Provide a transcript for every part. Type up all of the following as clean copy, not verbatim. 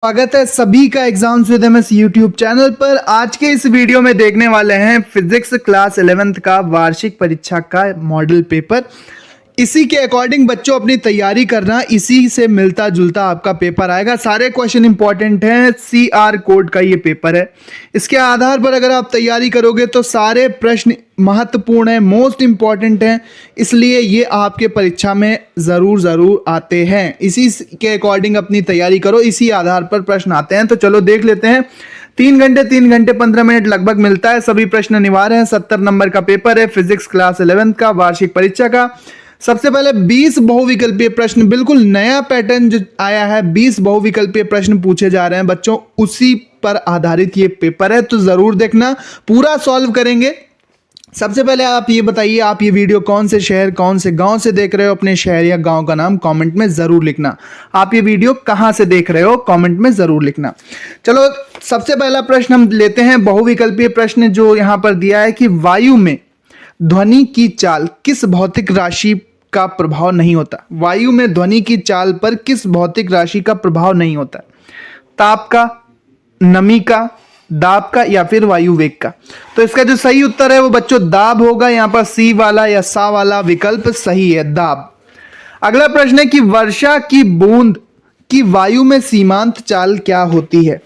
स्वागत है सभी का exams with MS YouTube channel पर। आज के इस वीडियो में देखने वाले हैं फिजिक्स क्लास 11th का वार्षिक परीक्षा का मॉडल पेपर। इसी के अकॉर्डिंग बच्चों अपनी तैयारी करना, इसी से मिलता जुलता आपका पेपर आएगा। सारे क्वेश्चन इंपॉर्टेंट हैं, CR कोड का ये पेपर है। इसके आधार पर अगर आप तैयारी करोगे तो सारे प्रश्न महत्वपूर्ण हैं, मोस्ट इंपॉर्टेंट हैं, इसलिए ये आपके परीक्षा में ज़रूर आते हैं। इसी के अकॉर्डिंग अपनी तैयारी करो, इसी आधार पर प्रश्न आते हैं। तो चलो देख लेते हैं। 3 घंटे 15 मिनट लगभग मिलता है, सभी प्रश्न अनिवार्य हैं। 70 नंबर का पेपर है फिजिक्स क्लास 11th का वार्षिक परीक्षा का। सबसे पहले 20 बहुविकल्पीय प्रश्न, बिल्कुल नया पैटर्न जो आया है, 20 बहुविकल्पीय प्रश्न पूछे जा रहे हैं बच्चों, उसी पर आधारित ये पेपर है। तो जरूर देखना, पूरा सॉल्व करेंगे। सबसे पहले आप ये बताइए, आप ये वीडियो कौन से शहर कौन से गांव से देख रहे हो? अपने शहर या गांव का नाम कमेंट में जरूर लिखना। आप ये वीडियो कहां से देख रहे हो कमेंट में जरूर लिखना। चलो सबसे पहला प्रश्न हम लेते हैं, बहुविकल्पीय प्रश्न जो यहां पर दिया है कि वायु में ध्वनि की चाल किस भौतिक राशि का प्रभाव नहीं होता? वायु में ध्वनि की चाल पर किस भौतिक राशि का प्रभाव नहीं होता? ताप का, नमी का, दाब का या फिर वायु वेग का? तो इसका जो सही उत्तर है वो बच्चों दाब होगा। यहां पर सी वाला या सा वाला विकल्प सही है, दाब। अगला प्रश्न है कि वर्षा की बूंद की वायु में सीमांत चाल क्या होती है?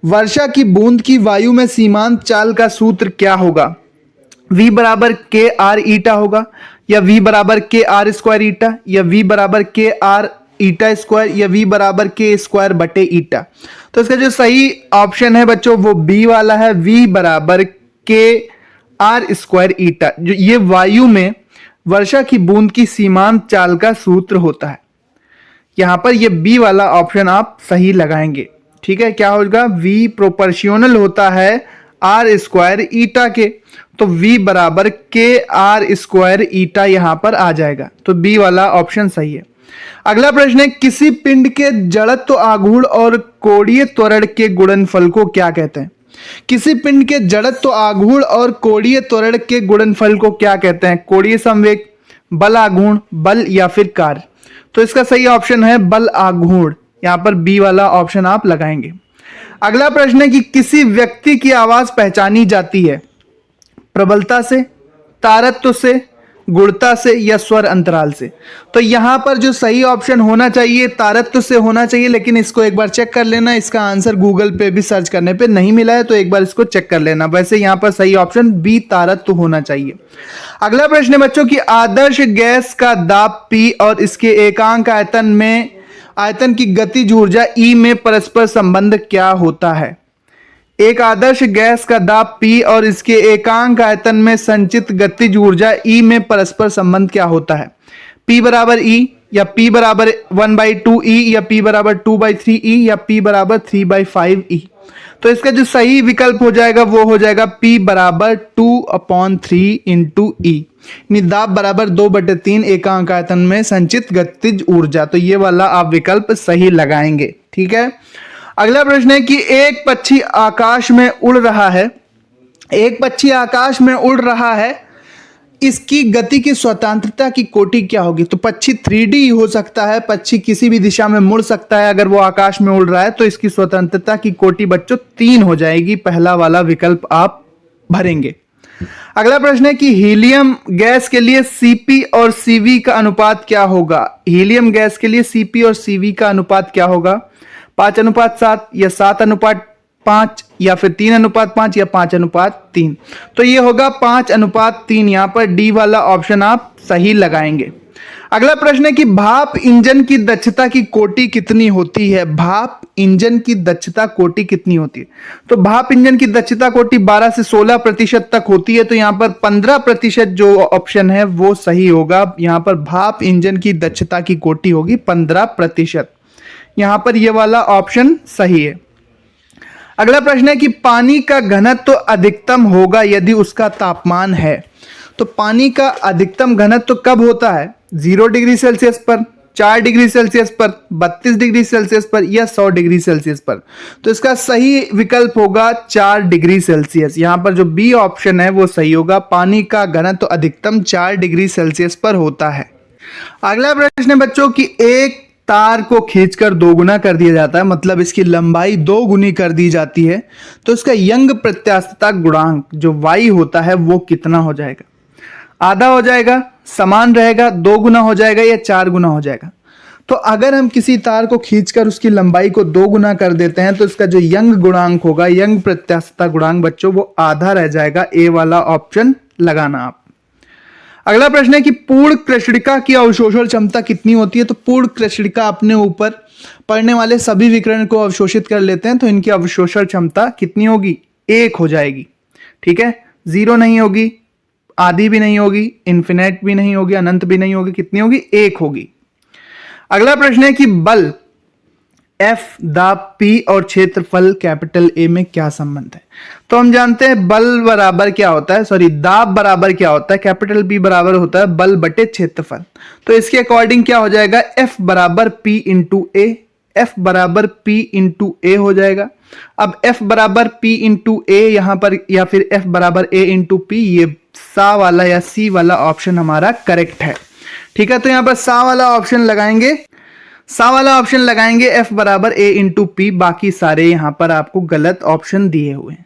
वर्षा की बूंद की वायु में सीमांत चाल का सूत्र क्या होगा? V बराबर के आर ईटा होगा, या V बराबर के आर स्क्वायर ईटा, या V बराबर के आर ईटा स्क्वायर, या V बराबर के स्क्वायर बटे ईटा? तो इसका जो सही ऑप्शन है बच्चों वो B वाला है, V बराबर के आर स्क्वायर ईटा। जो ये वायु में वर्षा की बूंद की सीमांत चाल का सूत्र होता है। यहां पर ये B वाला ऑप्शन आप सही लगाएंगे। ठीक है, क्या होगा? V प्रोपोर्शनल होता है आर स्क्वायर ईटा के, तो V बराबर के आर स्क्वायर ईटा यहां पर आ जाएगा। तो B वाला ऑप्शन सही है। अगला प्रश्न है, किसी पिंड के जड़त्व आघूर्ण और कोणीय त्वरण के गुणनफल को क्या कहते हैं? किसी पिंड के जड़त्व आघूर्ण और कोणीय त्वरण के गुणनफल को क्या कहते हैं? कोणीय संवेग, बल आघूर्ण, बल या फिर कार्य? तो इसका सही ऑप्शन है बल आघूर्ण। यहां पर B वाला ऑप्शन आप लगाएंगे। अगला प्रश्न है कि किसी व्यक्ति की आवाज पहचानी जाती है प्रबलता से, तारत्व से, गुणता से या स्वर अंतराल से? तो यहां पर जो सही ऑप्शन होना चाहिए तारत्व से होना चाहिए, लेकिन इसको एक बार चेक कर लेना। इसका आंसर गूगल पे भी सर्च करने पे नहीं मिला है, तो एक बार इसको चेक कर लेना। वैसे यहां पर सही ऑप्शन B तारत्व होना चाहिए। अगला प्रश्न है बच्चों की आदर्श गैस का दाब P और इसके एकांक आयतन की गतिज ऊर्जा E में परस्पर संबंध क्या होता है? एक आदर्श गैस का दाब P और इसके एकांक आयतन में संचित गतिज ऊर्जा E में परस्पर संबंध क्या होता है? P बराबर E, या P बराबर 1/2E, या P बराबर 2/3E, या P बराबर 3/5E? तो इसका जो सही विकल्प हो जाएगा वो हो जाएगा P बराबर 2/3 इंटू E। दाब बराबर 2/3 एकांक आयतन में संचित गतिज ऊर्जा। तो ये वाला आप विकल्प सही लगाएंगे। ठीक है। अगला प्रश्न है कि एक पक्षी आकाश में उड़ रहा है, एक पक्षी आकाश में उड़ रहा है, इसकी गति की स्वतंत्रता की कोटि क्या होगी? तो पक्षी 3D हो सकता है, पक्षी किसी भी दिशा में मुड़ सकता है अगर वो आकाश में उड़ रहा है, तो इसकी स्वतंत्रता की कोटि बच्चों 3 हो जाएगी। पहला वाला विकल्प आप भरेंगे। अगला प्रश्न है कि हीलियम गैस के लिए Cp और Cv का अनुपात क्या होगा? हीलियम गैस के लिए Cp और Cv का अनुपात क्या होगा? 5:7 या 7:5 या फिर 3:5 या 5:3? तो ये होगा 5:3। यहां पर D वाला ऑप्शन आप सही लगाएंगे। अगला प्रश्न है कि भाप इंजन की दक्षता की कोटि कितनी होती है? भाप इंजन की दक्षता कोटि कितनी होती है? तो भाप इंजन की दक्षता कोटि 12 से 16% तक होती है। तो यहां पर 15% जो ऑप्शन है वो सही होगा। यहां पर भाप इंजन की दक्षता की कोटि होगी 15%। यहां पर यह वाला ऑप्शन सही है। अगला प्रश्न है कि पानी का घनत्व तो अधिकतम होगा यदि उसका तापमान है। तो पानी का अधिकतम घनत्व तो कब होता है? 0 डिग्री सेल्सियस पर, 4 डिग्री सेल्सियस पर, 32 डिग्री सेल्सियस पर या 100 डिग्री सेल्सियस पर? तो इसका सही विकल्प होगा 4 डिग्री सेल्सियस। यहां पर जो B ऑप्शन है वो सही होगा। पानी का घनत्व तो अधिकतम 4 डिग्री सेल्सियस पर होता है। अगला प्रश्न है बच्चों की एक तार को खींचकर दोगुना कर दिया जाता है, मतलब इसकी लंबाई दो गुनी कर दी जाती है, तो इसका यंग प्रत्यास्थता गुणांक जो y होता है वो कितना हो जाएगा? आधा हो जाएगा, समान रहेगा, दो गुना हो जाएगा या चार गुना हो जाएगा? तो अगर हम किसी तार को खींचकर उसकी लंबाई को दो गुना कर देते हैं तो इसका जो यंग गुणांक होगा, यंग प्रत्यास्थता गुणांक बच्चों, वो आधा रह जाएगा। ए वाला ऑप्शन लगाना आप। अगला प्रश्न है कि पूर्ण कृष्णिका की अवशोषण क्षमता कितनी होती है? तो पूर्ण कृष्णिका अपने ऊपर पड़ने वाले सभी विकिरण को अवशोषित कर लेते हैं, तो इनकी अवशोषण क्षमता कितनी होगी? 1 हो जाएगी। ठीक है, 0 नहीं होगी, आधी भी नहीं होगी, इन्फिनिट भी नहीं होगी, अनंत भी नहीं होगी। कितनी होगी? 1 होगी। अगला प्रश्न है कि बल F, दाब P और क्षेत्रफल कैपिटल A में क्या संबंध है? तो हम जानते हैं बल बराबर क्या होता है, सॉरी दाब बराबर क्या होता है, कैपिटल B बराबर होता है बल बटे क्षेत्रफल। तो इसके अकॉर्डिंग क्या हो जाएगा? F बराबर P इंटू A, F बराबर P इंटू A हो जाएगा। अब F बराबर P इंटू A यहां पर, या फिर F बराबर A इंटू P, ये सा वाला या C वाला ऑप्शन हमारा करेक्ट है। ठीक है, तो यहां पर सा वाला ऑप्शन लगाएंगे, सा वाला ऑप्शन लगाएंगे, F बराबर A इंटू P, बाकी सारे यहां पर आपको गलत ऑप्शन दिए हुए हैं।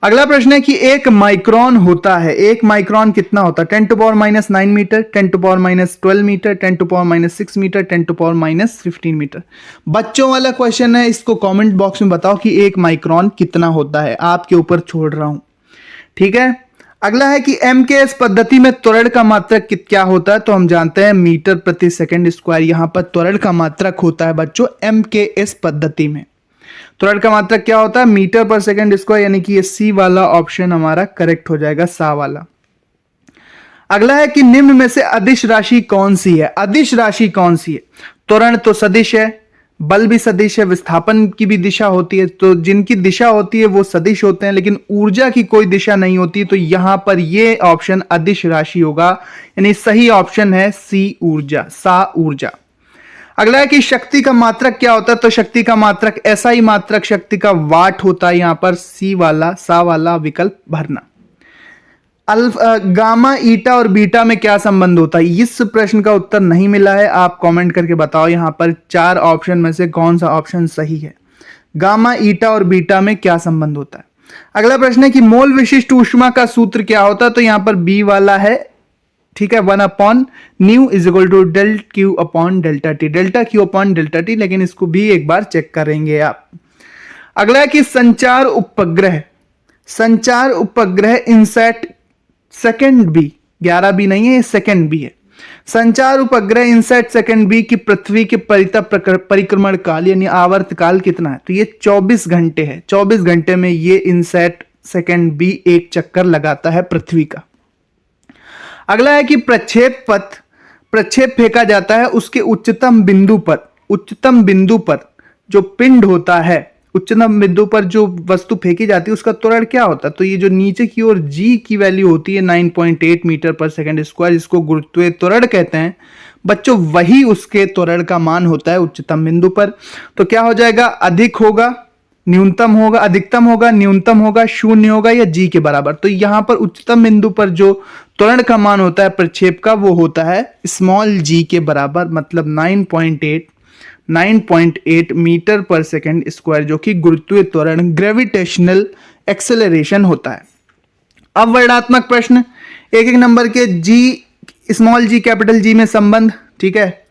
अगला प्रश्न है कि 1 माइक्रोन होता है, 1 माइक्रोन कितना होता है? 10 to power minus 9 metre, 10 to power minus 12 metre, 10 to power minus 6 metre, 10 to power minus 15 metre. बच्चों वाला क्वेश्चन है, इसको कमेंट बॉक्स में बताओ कि 1 माइक्रोन कितना होता है, आपके ऊपर छोड़ रहा हूं। ठीक है, अगला है कि MKS पद्धति में त्वरण का मात्रक क्या होता है? तो हम जानते हैं मीटर प्रति सेकंड स्क्वायर, यहां पर त्वरण का मात्रक होता है बच्चों MKS पद्धति में। त्वरण का मात्रक क्या होता है? मीटर पर सेकंड स्क्वायर, यानी कि ये सी वाला ऑप्शन हमारा करेक्ट हो जाएगा, सा वाला। अगला है कि निम्न में से अदिश राशि कौन सी है? अदिश राशि कौन सी है? त्वरण तो सदिश है, बल भी सदिश है, विस्थापन की भी दिशा होती है, तो जिनकी दिशा होती है वो सदिश होते हैं, लेकिन ऊर्जा की कोई दिशा नहीं होती, तो यहां पर ये ऑप्शन अदिश राशि होगा, यानी सही ऑप्शन है सी ऊर्जा, सा ऊर्जा। अगला है कि शक्ति का मात्रक क्या होता है? तो शक्ति का मात्रक SI मात्रक शक्ति का वाट होता है, यहां पर सी वाला, सा वाला विकल्प भरना। अल्फा, गामा, ईटा और बीटा में क्या संबंध होता है? इस प्रश्न का उत्तर नहीं मिला है, आप कमेंट करके बताओ यहां पर 4 ऑप्शन में से कौन सा ऑप्शन सही है। गामा, ईटा और बीटा में क्या संबंध होता है? अगला प्रश्न है कि मोल विशिष्ट ऊष्मा का सूत्र क्या होता है? तो यहां पर बी वाला है। ठीक है, 1/न्यू is equal to del q upon delta t, delta q upon delta t, लेकिन इसको भी एक बार चेक करेंगे आप। अगला है कि संचार उपग्रह, संचार उपग्रह इनसैट सेकंड बी, 11 भी नहीं है, सेकंड बी है। संचार उपग्रह इनसैट सेकंड बी की पृथ्वी के परिक्रमण काल यानी आवर्त काल कितना है? तो ये 24 घंटे है। 24 घंटे में ये इनसैट सेकंड बी एक चक्कर लगाता है पृथ्वी का। अगला है कि प्रक्षेप पथ, प्रक्षेप फेंका जाता है, उसके उच्चतम बिंदु पर, उच्चतम बिंदु पर जो पिंड होता है, उच्चतम बिंदु पर जो वस्तु फेंकी जाती है उसका त्वरण क्या होता है? तो ये जो नीचे की ओर g की वैल्यू होती है 9.8 मीटर पर सेकंड स्क्वायर, जिसको गुरुत्वीय त्वरण कहते हैं बच्चों, वही उसके त्वरण का मान होता है उच्चतम बिंदु पर। तो क्या हो जाएगा? अधिक होगा, न्यूनतम होगा, अधिकतम होगा, न्यूनतम होगा, शून्य होगा या g के बराबर। तो यहां पर उच्चतम बिंदु पर जो त्वरण का मान होता है प्रक्षेप का, वो होता है स्मॉल g के बराबर, मतलब 9.8 मीटर पर सेकंड स्क्वायर, जो कि गुरुत्वीय त्वरण, ग्रेविटेशनल एक्सेलरेशन होता है। अब वर्णात्मक प्रश्न, एक एक नंबर के जी, स्मॉल जी कैपिटल जी में संबंध। ठीक है,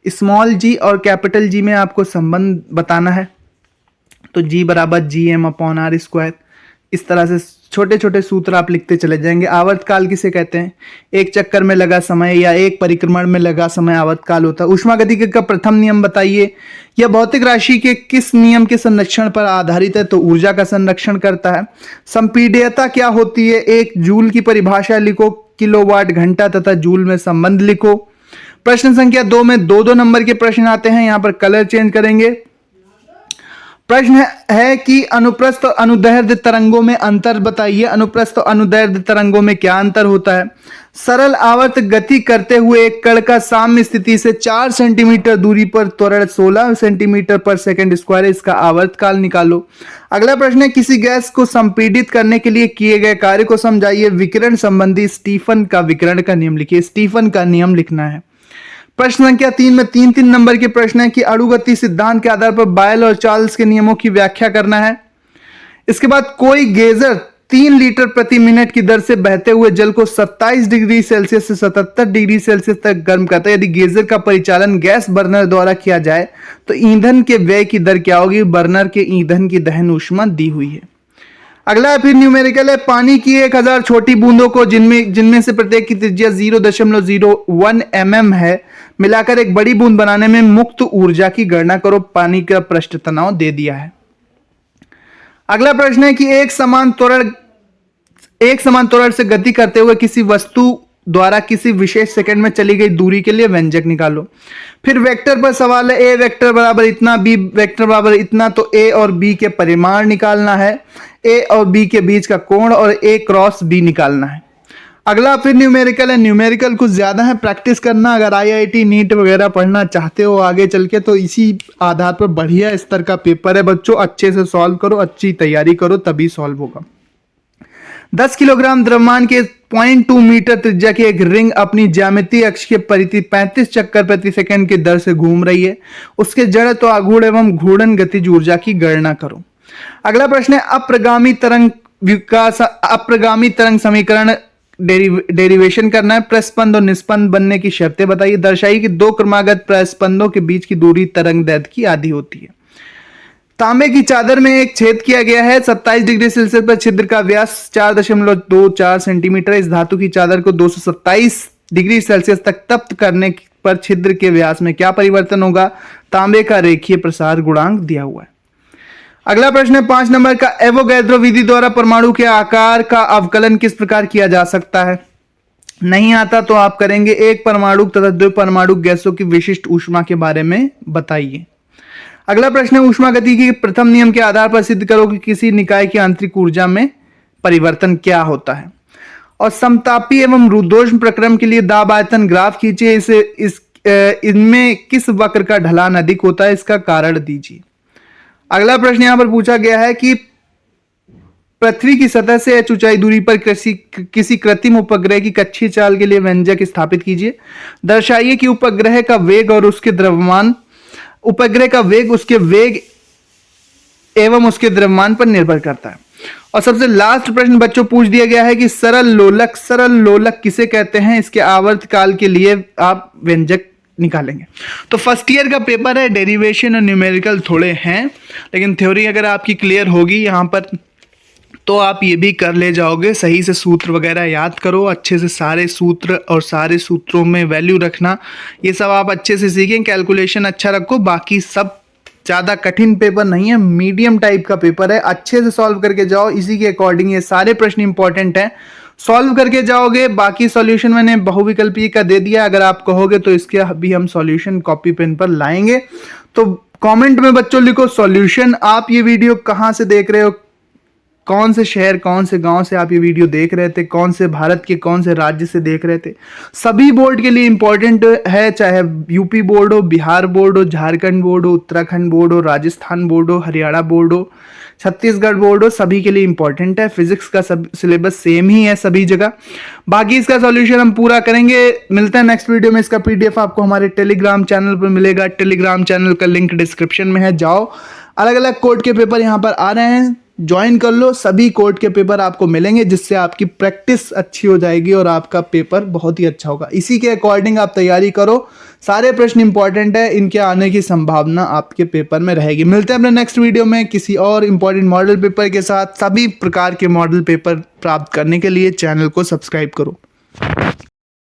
स्मॉल जी और कैपिटल जी में आपको संबंध बताना है। तो जी बराबर GM अपॉन आर स्क्वायर, इस तरह से छोटे छोटे सूत्र आप लिखते चले जाएंगे। आवर्तकाल किसे कहते हैं? एक चक्कर में लगा समय या एक परिक्रमण में लगा समय आवर्तकाल होता है। ऊष्मागतिकी का प्रथम नियम बताइए। यह भौतिक राशि के किस नियम के संरक्षण पर आधारित है? तो ऊर्जा का संरक्षण करता है। संपीड्यता क्या होती है? 1 जूल की परिभाषा लिखो, किलोवाट घंटा तथा जूल में संबंध लिखो। प्रश्न संख्या 2 में 2-2 नंबर के प्रश्न आते हैं, यहां पर कलर चेंज करेंगे। प्रश्न है कि अनुप्रस्थ और अनुदैर्ध्य तरंगों में अंतर बताइए। अनुप्रस्थ और अनुदैर्ध्य तरंगों में क्या अंतर होता है? सरल आवर्त गति करते हुए एक कण का साम्य स्थिति से 4 सेंटीमीटर दूरी पर त्वरण 16 सेंटीमीटर पर सेकंड स्क्वायर, इसका आवर्तकाल निकालो। अगला प्रश्न है किसी गैस को संपीड़ित करने के लिए किए गए कार्य को समझाइए। विकिरण संबंधी स्टीफन का विकिरण का नियम लिखिए। स्टीफन का नियम लिखना है। प्रश्न संख्या 3 में 3-3 नंबर के प्रश्न है कि अणुगति सिद्धांत के आधार पर बायल और चार्ल्स के नियमों की व्याख्या करना है। इसके बाद कोई गेजर 3 लीटर प्रति मिनट की दर से बहते हुए जल को 27 डिग्री सेल्सियस से 77 डिग्री सेल्सियस तक गर्म करता है। यदि गेजर का परिचालन गैस बर्नर द्वारा किया जाए तो ईंधन के व्यय की दर क्या होगी? बर्नर के ईंधन की दहन ऊष्मा दी हुई है। अगला फिर न्यूमेरिकल है, पानी की 1000 छोटी बूंदों को जिनमें से प्रत्येक की त्रिज्या 0.01 mm है मिलाकर एक बड़ी बूंद बनाने में मुक्त ऊर्जा की गणना करो। पानी का पृष्ठ तनाव दे दिया है। अगला प्रश्न है कि एक समान त्वरण से गति करते हुए किसी वस्तु द्वारा किसी विशेष सेकंड में चली गई दूरी के लिए व्यंजक निकालो। फिर वेक्टर पर सवाल है, ए वेक्टर बराबर इतना, बी वेक्टर बराबर इतना, तो ए और बी के परिमाण निकालना है, ए और बी के बीच का कोण और ए क्रॉस बी निकालना है। अगला फिर न्यूमेरिकल है, न्यूमेरिकल कुछ ज्यादा है, प्रैक्टिस करना। अगर आईआईटी नीट वगैरह पढ़ना चाहते हो आगे चल के तो इसी आधार पर बढ़िया स्तर का पेपर है बच्चों, अच्छे से सॉल्व करो, अच्छी तैयारी करो तभी सॉल्व होगा। 10 किलोग्राम द्रव्यमान के 0.2 मीटर त्रिज्या की एक रिंग अपनी ज्यामितीय अक्ष के परिधि 35 चक्कर प्रति सेकंड की दर से घूम रही है। उसके जड़त्व, आघूर्ण एवं घूर्णन गतिज ऊर्जा की गणना करो। अगला प्रश्न है, अप्रगामी तरंग समीकरण डेरिवेशन करना है। प्रस्पंद और निस्पंद बनने की शर्तें बताइए। दर्शाइए कि 2 क्रमागत प्रस्पंदों के बीच की दूरी तरंग दैर्ध्य की आधी होती है। तांबे की चादर में एक छेद किया गया है। 27 डिग्री सेल्सियस पर छिद्र का व्यास 4.24 सेंटीमीटर। इस धातु की चादर को 227 डिग्री सेल्सियस तक तप्त करने पर छिद्र के व्यास में क्या परिवर्तन होगा? तांबे का रेखीय प्रसार गुणांक दिया हुआ है। अगला प्रश्न है 5 नंबर का, एवोगैड्रो विधि द्वारा परमाणु के आकार का अवकलन किस प्रकार किया जा सकता है? नहीं आता तो आप करेंगे। एक परमाणु तथा 2 परमाणु गैसों की विशिष्ट ऊष्मा के बारे में बताइए। अगला प्रश्न है, ऊष्मागति के प्रथम नियम के आधार पर सिद्ध करो कि किसी निकाय की आंतरिक ऊर्जा में परिवर्तन क्या होता है। और समतापी एवं रुद्धोष्म प्रक्रम के लिए दाब आयतन ग्राफ खींचिए। इनमें किस वक्र का ढलान अधिक होता है, इसका कारण दीजिए। अगला प्रश्न यहां पर पूछा गया है कि पृथ्वी की सतह से h ऊंचाई दूरी पर किसी कृत्रिम उपग्रह की कक्षीय चाल के लिए व्यंजक स्थापित कीजिए। दर्शाइए कि उपग्रह का वेग और उसके द्रव्यमान, उपग्रह का वेग उसके वेग एवं उसके द्रव्यमान पर निर्भर करता है। और सबसे लास्ट प्रश्न बच्चों पूछ दिया गया है कि सरल लोलक किसे कहते हैं? इसके आवर्त काल के लिए आप व्यंजक निकालेंगे। तो फर्स्ट ईयर का पेपर है, डेरिवेशन और न्यूमेरिकल थोड़े हैं, लेकिन थ्योरी अगर आपकी क्लियर होगी यहाँ पर तो आप ये भी कर ले जाओगे। सही से सूत्र वगैरह याद करो, अच्छे से सारे सूत्र और सारे सूत्रों में वैल्यू रखना, ये सब आप अच्छे से सीखें। कैलकुलेशन अच्छा रखो, बाकी सब ज़्यादा कठिन पेपर नहीं है, मीडियम टाइप का पेपर है। अच्छे से सॉल्व करके जाओ, इसी के अकॉर्डिंग ये सारे प्रश्न इंपॉर्टेंट हैं। सॉल्व करके जाओगे, बाकी सॉल्यूशन मैंने बहुविकल्पीय का दे दिया, अगर आप कहोगे तो इसके भी हम सॉल्यूशन कॉपी पेन पर लाएंगे। तो कमेंट में बच्चों लिखो सॉल्यूशन। आप ये वीडियो कहाँ से देख रहे हो, कौन से शहर कौन से गांव से आप ये वीडियो देख रहे थे, कौन से भारत के कौन से राज्य से देख रहे थे। सभी बोर्ड के लिए इंपॉर्टेंट है, चाहे यूपी बोर्ड हो, बिहार बोर्ड हो, झारखंड बोर्ड हो, उत्तराखंड बोर्ड हो, राजस्थान बोर्ड हो, हरियाणा बोर्ड हो, छत्तीसगढ़ बोर्ड हो, सभी के लिए इंपॉर्टेंट है। फिजिक्स का सब सिलेबस सेम ही है सभी जगह। बाकी इसका सॉल्यूशन हम पूरा करेंगे। मिलते हैं नेक्स्ट वीडियो में। इसका पीडीएफ आपको हमारे टेलीग्राम चैनल पर मिलेगा। टेलीग्राम चैनल का लिंक डिस्क्रिप्शन में है, जाओ। अलग अलग कोड के पेपर यहाँ पर आ रहे हैं, ज्वाइन कर लो। सभी कोड के पेपर आपको मिलेंगे, जिससे आपकी प्रैक्टिस अच्छी हो जाएगी और आपका पेपर बहुत ही अच्छा होगा। इसी के अकॉर्डिंग आप तैयारी करो, सारे प्रश्न इंपॉर्टेंट है, इनके आने की संभावना आपके पेपर में रहेगी। मिलते हैं अपने नेक्स्ट वीडियो में किसी और इंपॉर्टेंट मॉडल पेपर के साथ। सभी प्रकार के मॉडल पेपर प्राप्त करने के लिए चैनल को सब्सक्राइब करो।